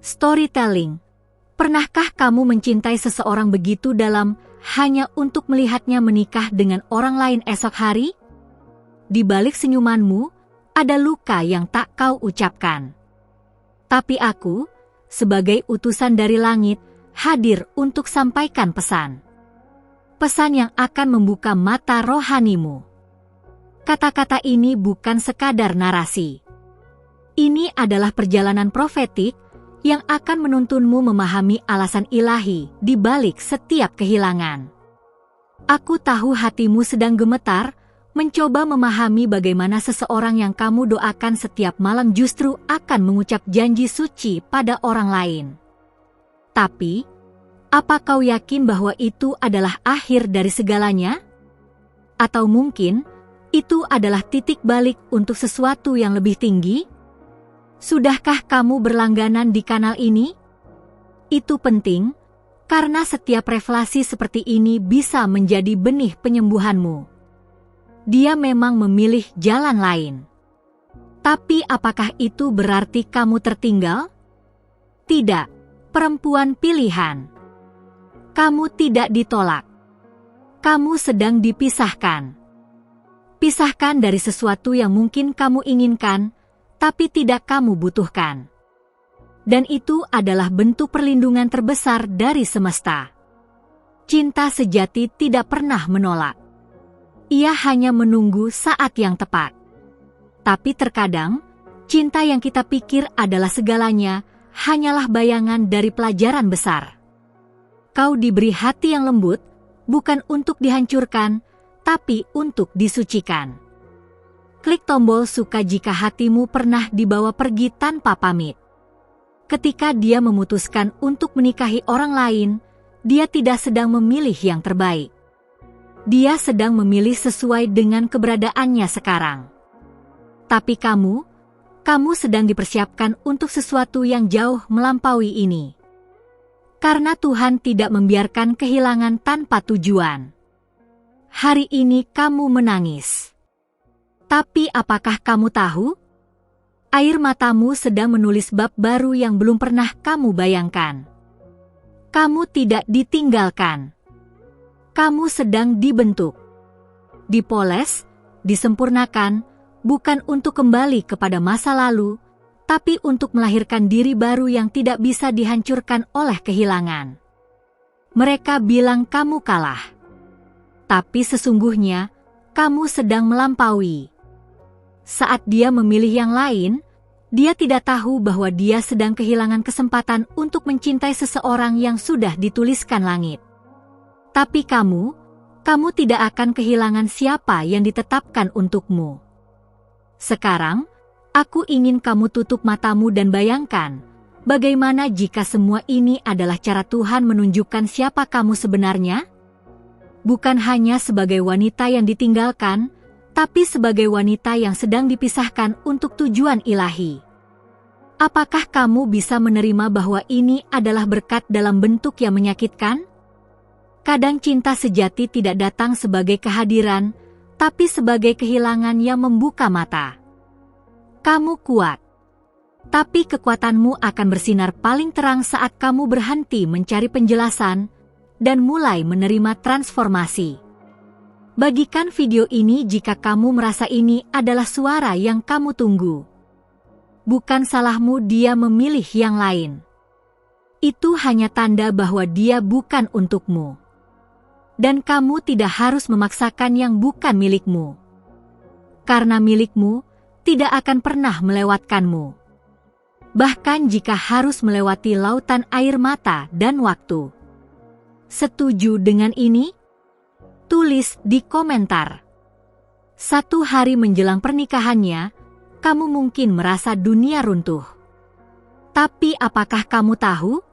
Storytelling. Pernahkah kamu mencintai seseorang begitu dalam hanya untuk melihatnya menikah dengan orang lain esok hari? Di balik senyumanmu, ada luka yang tak kau ucapkan. Tapi aku, sebagai utusan dari langit, hadir untuk sampaikan pesan. Pesan yang akan membuka mata rohanimu. Kata-kata ini bukan sekadar narasi. Ini adalah perjalanan profetik yang akan menuntunmu memahami alasan ilahi di balik setiap kehilangan. Aku tahu hatimu sedang gemetar, mencoba memahami bagaimana seseorang yang kamu doakan setiap malam justru akan mengucap janji suci pada orang lain. Tapi, apa kau yakin bahwa itu adalah akhir dari segalanya? Atau mungkin, itu adalah titik balik untuk sesuatu yang lebih tinggi? Sudahkah kamu berlangganan di kanal ini? Itu penting, karena setiap revelasi seperti ini bisa menjadi benih penyembuhanmu. Dia memang memilih jalan lain. Tapi apakah itu berarti kamu tertinggal? Tidak, perempuan pilihan. Kamu tidak ditolak. Kamu sedang dipisahkan. Pisahkan dari sesuatu yang mungkin kamu inginkan, tapi tidak kamu butuhkan. Dan itu adalah bentuk perlindungan terbesar dari semesta. Cinta sejati tidak pernah menolak. Ia hanya menunggu saat yang tepat. Tapi terkadang, cinta yang kita pikir adalah segalanya, hanyalah bayangan dari pelajaran besar. Kau diberi hati yang lembut, bukan untuk dihancurkan, tapi untuk disucikan. Klik tombol suka jika hatimu pernah dibawa pergi tanpa pamit. Ketika dia memutuskan untuk menikahi orang lain, dia tidak sedang memilih yang terbaik. Dia sedang memilih sesuai dengan keberadaannya sekarang. Tapi kamu sedang dipersiapkan untuk sesuatu yang jauh melampaui ini. Karena Tuhan tidak membiarkan kehilangan tanpa tujuan. Hari ini kamu menangis. Tapi apakah kamu tahu? Air matamu sedang menulis bab baru yang belum pernah kamu bayangkan. Kamu tidak ditinggalkan. Kamu sedang dibentuk. Dipoles, disempurnakan, bukan untuk kembali kepada masa lalu, tapi untuk melahirkan diri baru yang tidak bisa dihancurkan oleh kehilangan. Mereka bilang kamu kalah. Tapi sesungguhnya, kamu sedang melampaui. Saat dia memilih yang lain, dia tidak tahu bahwa dia sedang kehilangan kesempatan untuk mencintai seseorang yang sudah dituliskan langit. Tapi kamu tidak akan kehilangan siapa yang ditetapkan untukmu. Sekarang, aku ingin kamu tutup matamu dan bayangkan, bagaimana jika semua ini adalah cara Tuhan menunjukkan siapa kamu sebenarnya? Bukan hanya sebagai wanita yang ditinggalkan, tapi sebagai wanita yang sedang dipisahkan untuk tujuan ilahi. Apakah kamu bisa menerima bahwa ini adalah berkat dalam bentuk yang menyakitkan? Kadang cinta sejati tidak datang sebagai kehadiran, tapi sebagai kehilangan yang membuka mata. Kamu kuat. Tapi kekuatanmu akan bersinar paling terang saat kamu berhenti mencari penjelasan dan mulai menerima transformasi. Bagikan video ini jika kamu merasa ini adalah suara yang kamu tunggu. Bukan salahmu dia memilih yang lain. Itu hanya tanda bahwa dia bukan untukmu. Dan kamu tidak harus memaksakan yang bukan milikmu. Karena milikmu tidak akan pernah melewatkanmu. Bahkan jika harus melewati lautan air mata dan waktu. Setuju dengan ini? Tulis di komentar. 1 hari menjelang pernikahannya, kamu mungkin merasa dunia runtuh. Tapi apakah kamu tahu?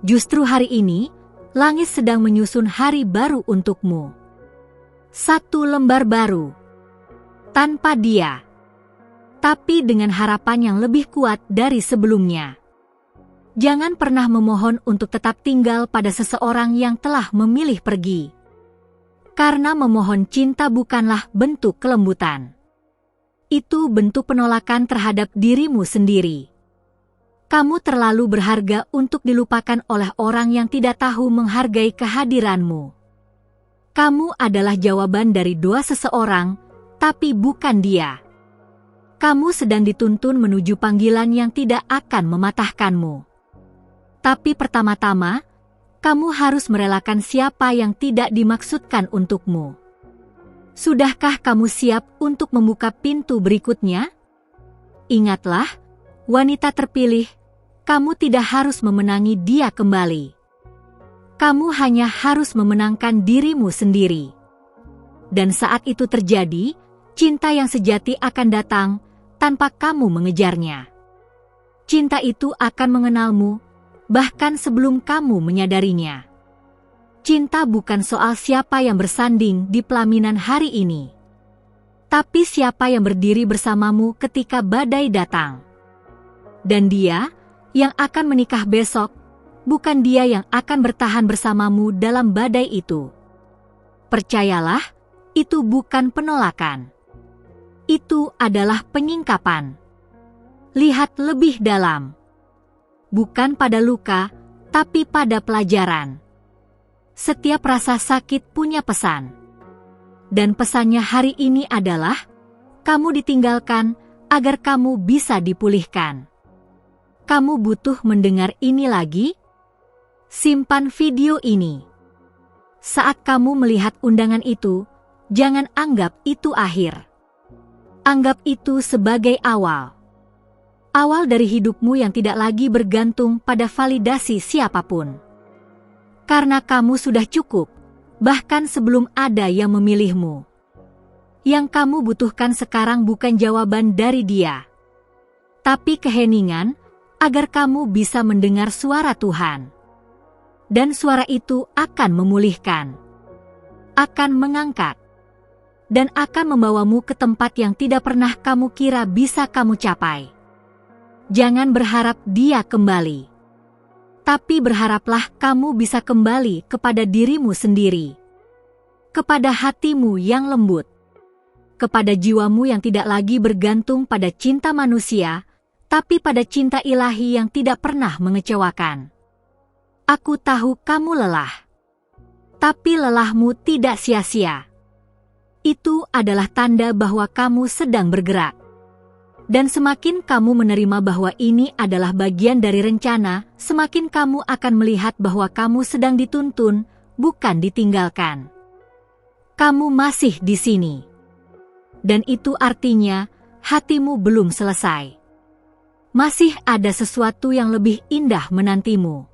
Justru hari ini, langit sedang menyusun hari baru untukmu. 1 lembar baru. Tanpa dia. Tapi dengan harapan yang lebih kuat dari sebelumnya. Jangan pernah memohon untuk tetap tinggal pada seseorang yang telah memilih pergi. Karena memohon cinta bukanlah bentuk kelembutan. Itu bentuk penolakan terhadap dirimu sendiri. Kamu terlalu berharga untuk dilupakan oleh orang yang tidak tahu menghargai kehadiranmu. Kamu adalah jawaban dari doa seseorang, tapi bukan dia. Kamu sedang dituntun menuju panggilan yang tidak akan mematahkanmu. Tapi pertama-tama, kamu harus merelakan siapa yang tidak dimaksudkan untukmu. Sudahkah kamu siap untuk membuka pintu berikutnya? Ingatlah, wanita terpilih, kamu tidak harus memenangi dia kembali. Kamu hanya harus memenangkan dirimu sendiri. Dan saat itu terjadi, cinta yang sejati akan datang tanpa kamu mengejarnya. Cinta itu akan mengenalmu, bahkan sebelum kamu menyadarinya. Cinta bukan soal siapa yang bersanding di pelaminan hari ini, tapi siapa yang berdiri bersamamu ketika badai datang. Dan dia yang akan menikah besok, bukan dia yang akan bertahan bersamamu dalam badai itu. Percayalah, itu bukan penolakan. Itu adalah penyingkapan. Lihat lebih dalam. Bukan pada luka, tapi pada pelajaran. Setiap rasa sakit punya pesan. Dan pesannya hari ini adalah, kamu ditinggalkan agar kamu bisa dipulihkan. Kamu butuh mendengar ini lagi? Simpan video ini. Saat kamu melihat undangan itu, jangan anggap itu akhir. Anggap itu sebagai awal. Awal dari hidupmu yang tidak lagi bergantung pada validasi siapapun. Karena kamu sudah cukup, bahkan sebelum ada yang memilihmu. Yang kamu butuhkan sekarang bukan jawaban dari dia, tapi keheningan agar kamu bisa mendengar suara Tuhan. Dan suara itu akan memulihkan, akan mengangkat, dan akan membawamu ke tempat yang tidak pernah kamu kira bisa kamu capai. Jangan berharap dia kembali, tapi berharaplah kamu bisa kembali kepada dirimu sendiri, kepada hatimu yang lembut, kepada jiwamu yang tidak lagi bergantung pada cinta manusia, tapi pada cinta ilahi yang tidak pernah mengecewakan. Aku tahu kamu lelah, tapi lelahmu tidak sia-sia. Itu adalah tanda bahwa kamu sedang bergerak. Dan semakin kamu menerima bahwa ini adalah bagian dari rencana, semakin kamu akan melihat bahwa kamu sedang dituntun, bukan ditinggalkan. Kamu masih di sini. Dan itu artinya, hatimu belum selesai. Masih ada sesuatu yang lebih indah menantimu.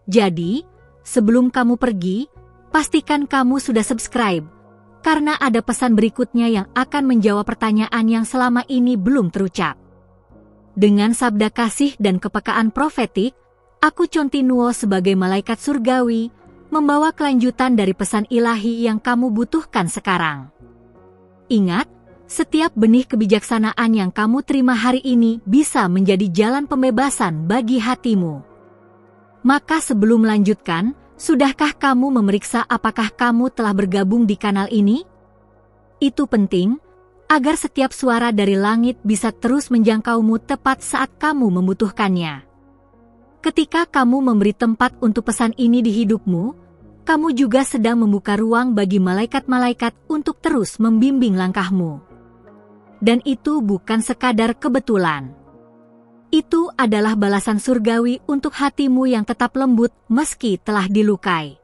Jadi, sebelum kamu pergi, pastikan kamu sudah subscribe, karena ada pesan berikutnya yang akan menjawab pertanyaan yang selama ini belum terucap. Dengan sabda kasih dan kepekaan profetik, aku Chonti Nuo sebagai malaikat surgawi, membawa kelanjutan dari pesan ilahi yang kamu butuhkan sekarang. Ingat, setiap benih kebijaksanaan yang kamu terima hari ini bisa menjadi jalan pembebasan bagi hatimu. Maka sebelum melanjutkan, sudahkah kamu memeriksa apakah kamu telah bergabung di kanal ini? Itu penting, agar setiap suara dari langit bisa terus menjangkaumu tepat saat kamu membutuhkannya. Ketika kamu memberi tempat untuk pesan ini di hidupmu, kamu juga sedang membuka ruang bagi malaikat-malaikat untuk terus membimbing langkahmu. Dan itu bukan sekadar kebetulan. Itu adalah balasan surgawi untuk hatimu yang tetap lembut meski telah dilukai.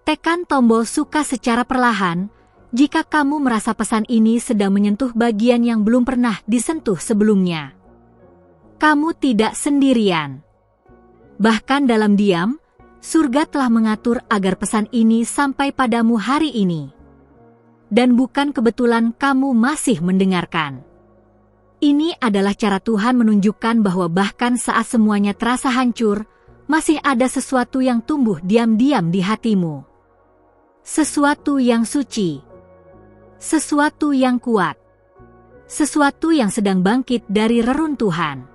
Tekan tombol suka secara perlahan jika kamu merasa pesan ini sedang menyentuh bagian yang belum pernah disentuh sebelumnya. Kamu tidak sendirian. Bahkan dalam diam, surga telah mengatur agar pesan ini sampai padamu hari ini. Dan bukan kebetulan kamu masih mendengarkan. Ini adalah cara Tuhan menunjukkan bahwa bahkan saat semuanya terasa hancur, masih ada sesuatu yang tumbuh diam-diam di hatimu. Sesuatu yang suci. Sesuatu yang kuat. Sesuatu yang sedang bangkit dari reruntuhan.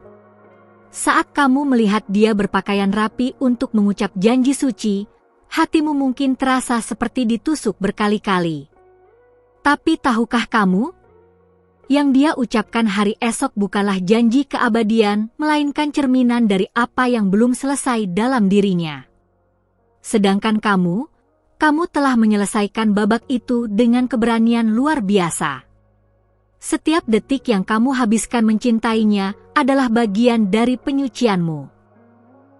Saat kamu melihat dia berpakaian rapi untuk mengucap janji suci, hatimu mungkin terasa seperti ditusuk berkali-kali. Tapi tahukah kamu? Yang dia ucapkan hari esok bukanlah janji keabadian, melainkan cerminan dari apa yang belum selesai dalam dirinya. Sedangkan kamu telah menyelesaikan babak itu dengan keberanian luar biasa. Setiap detik yang kamu habiskan mencintainya adalah bagian dari penyucianmu.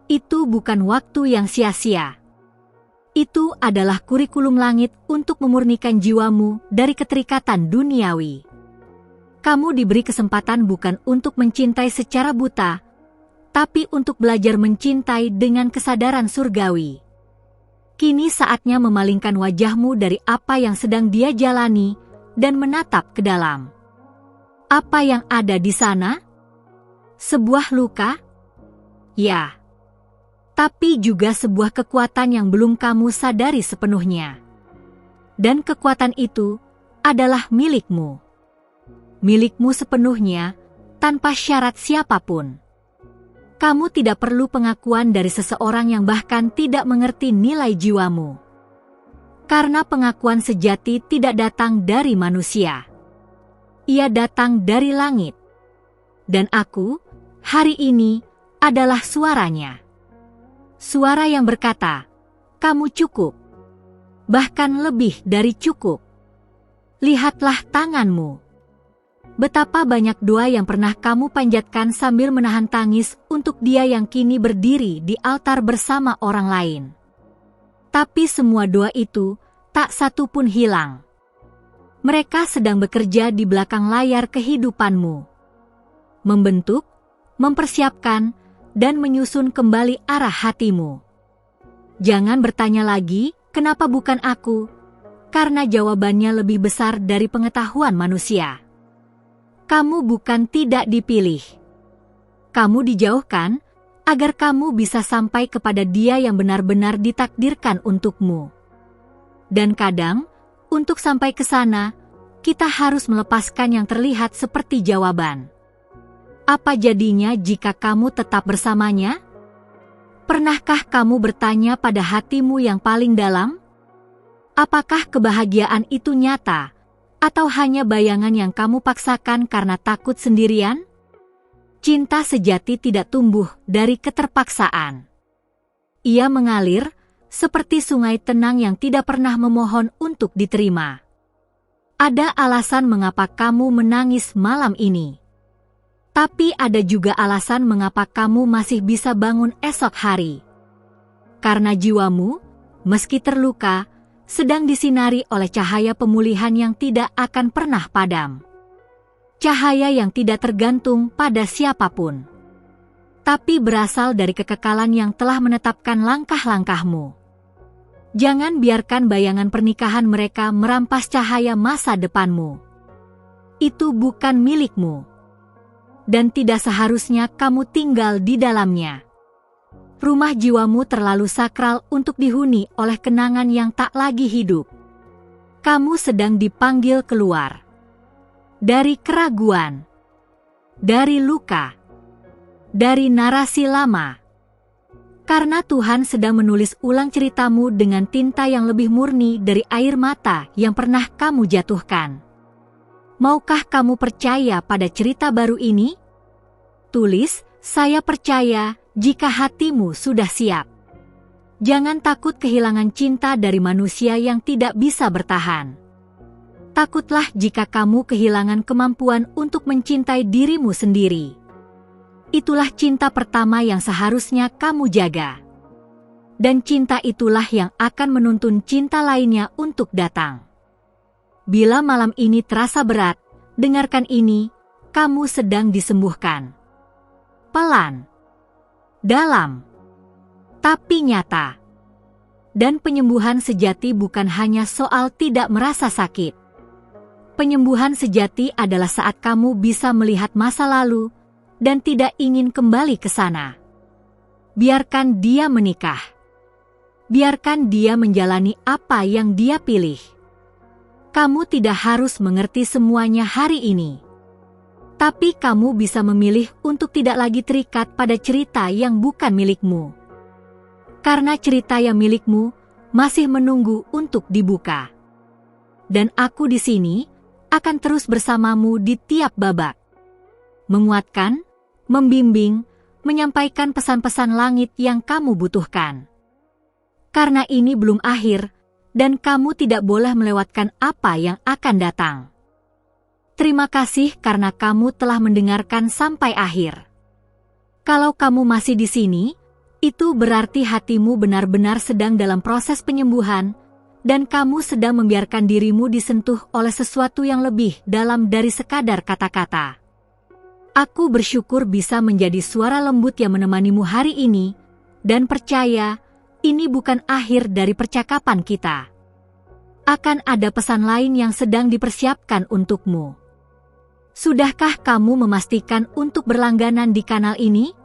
Itu bukan waktu yang sia-sia. Itu adalah kurikulum langit untuk memurnikan jiwamu dari keterikatan duniawi. Kamu diberi kesempatan bukan untuk mencintai secara buta, tapi untuk belajar mencintai dengan kesadaran surgawi. Kini saatnya memalingkan wajahmu dari apa yang sedang dia jalani dan menatap ke dalam. Apa yang ada di sana? Sebuah luka? Ya. Tapi juga sebuah kekuatan yang belum kamu sadari sepenuhnya. Dan kekuatan itu adalah milikmu. Milikmu sepenuhnya, tanpa syarat siapapun. Kamu tidak perlu pengakuan dari seseorang yang bahkan tidak mengerti nilai jiwamu. Karena pengakuan sejati tidak datang dari manusia. Ia datang dari langit. Dan aku, hari ini, adalah suaranya. Suara yang berkata, kamu cukup. Bahkan lebih dari cukup. Lihatlah tanganmu. Betapa banyak doa yang pernah kamu panjatkan sambil menahan tangis untuk dia yang kini berdiri di altar bersama orang lain. Tapi semua doa itu tak satu pun hilang. Mereka sedang bekerja di belakang layar kehidupanmu. Membentuk, mempersiapkan, dan menyusun kembali arah hatimu. Jangan bertanya lagi, kenapa bukan aku? Karena jawabannya lebih besar dari pengetahuan manusia. Kamu bukan tidak dipilih. Kamu dijauhkan agar kamu bisa sampai kepada dia yang benar-benar ditakdirkan untukmu. Dan kadang, untuk sampai ke sana, kita harus melepaskan yang terlihat seperti jawaban. Apa jadinya jika kamu tetap bersamanya? Pernahkah kamu bertanya pada hatimu yang paling dalam? Apakah kebahagiaan itu nyata? Atau hanya bayangan yang kamu paksakan karena takut sendirian? Cinta sejati tidak tumbuh dari keterpaksaan. Ia mengalir seperti sungai tenang yang tidak pernah memohon untuk diterima. Ada alasan mengapa kamu menangis malam ini. Tapi ada juga alasan mengapa kamu masih bisa bangun esok hari. Karena jiwamu, meski terluka, sedang disinari oleh cahaya pemulihan yang tidak akan pernah padam. Cahaya yang tidak tergantung pada siapapun, tapi berasal dari kekekalan yang telah menetapkan langkah-langkahmu. Jangan biarkan bayangan pernikahan mereka merampas cahaya masa depanmu. Itu bukan milikmu, dan tidak seharusnya kamu tinggal di dalamnya. Rumah jiwamu terlalu sakral untuk dihuni oleh kenangan yang tak lagi hidup. Kamu sedang dipanggil keluar dari keraguan, dari luka, dari narasi lama. Karena Tuhan sedang menulis ulang ceritamu dengan tinta yang lebih murni dari air mata yang pernah kamu jatuhkan. Maukah kamu percaya pada cerita baru ini? Tulis, saya percaya, jika hatimu sudah siap. Jangan takut kehilangan cinta dari manusia yang tidak bisa bertahan. Takutlah jika kamu kehilangan kemampuan untuk mencintai dirimu sendiri. Itulah cinta pertama yang seharusnya kamu jaga. Dan cinta itulah yang akan menuntun cinta lainnya untuk datang. Bila malam ini terasa berat, dengarkan ini, kamu sedang disembuhkan. Pelan. Dalam, tapi nyata. Dan penyembuhan sejati bukan hanya soal tidak merasa sakit. Penyembuhan sejati adalah saat kamu bisa melihat masa lalu dan tidak ingin kembali ke sana. Biarkan dia menikah. Biarkan dia menjalani apa yang dia pilih. Kamu tidak harus mengerti semuanya hari ini. Tapi kamu bisa memilih untuk tidak lagi terikat pada cerita yang bukan milikmu. Karena cerita yang milikmu masih menunggu untuk dibuka. Dan aku di sini akan terus bersamamu di tiap babak. Menguatkan, membimbing, menyampaikan pesan-pesan langit yang kamu butuhkan. Karena ini belum akhir, dan kamu tidak boleh melewatkan apa yang akan datang. Terima kasih karena kamu telah mendengarkan sampai akhir. Kalau kamu masih di sini, itu berarti hatimu benar-benar sedang dalam proses penyembuhan, dan kamu sedang membiarkan dirimu disentuh oleh sesuatu yang lebih dalam dari sekadar kata-kata. Aku bersyukur bisa menjadi suara lembut yang menemanimu hari ini, dan percaya, ini bukan akhir dari percakapan kita. Akan ada pesan lain yang sedang dipersiapkan untukmu. Sudahkah kamu memastikan untuk berlangganan di kanal ini?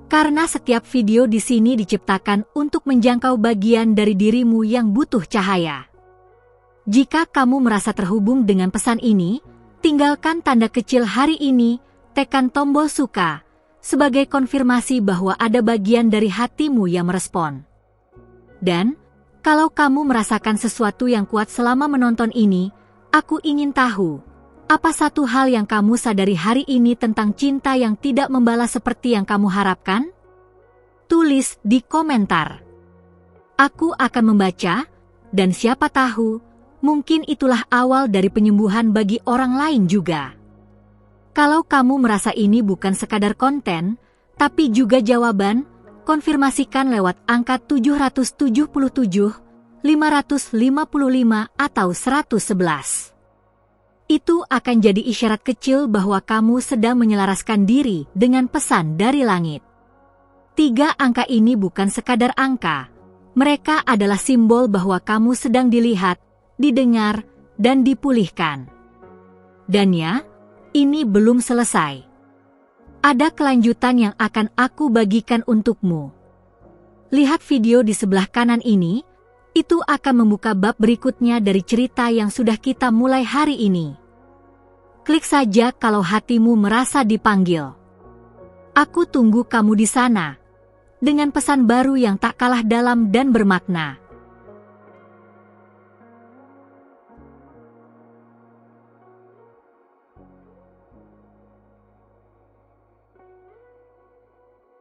Karena setiap video di sini diciptakan untuk menjangkau bagian dari dirimu yang butuh cahaya. Jika kamu merasa terhubung dengan pesan ini, tinggalkan tanda kecil hari ini, tekan tombol suka, sebagai konfirmasi bahwa ada bagian dari hatimu yang merespon. Dan, kalau kamu merasakan sesuatu yang kuat selama menonton ini, aku ingin tahu, apa satu hal yang kamu sadari hari ini tentang cinta yang tidak membalas seperti yang kamu harapkan? Tulis di komentar. Aku akan membaca, dan siapa tahu, mungkin itulah awal dari penyembuhan bagi orang lain juga. Kalau kamu merasa ini bukan sekadar konten, tapi juga jawaban, konfirmasikan lewat angka 777, 555 atau 111. Itu akan jadi isyarat kecil bahwa kamu sedang menyelaraskan diri dengan pesan dari langit. 3 angka ini bukan sekadar angka. Mereka adalah simbol bahwa kamu sedang dilihat, didengar, dan dipulihkan. Dan ya, ini belum selesai. Ada kelanjutan yang akan aku bagikan untukmu. Lihat video di sebelah kanan ini. Itu akan membuka bab berikutnya dari cerita yang sudah kita mulai hari ini. Klik saja kalau hatimu merasa dipanggil. Aku tunggu kamu di sana, dengan pesan baru yang tak kalah dalam dan bermakna.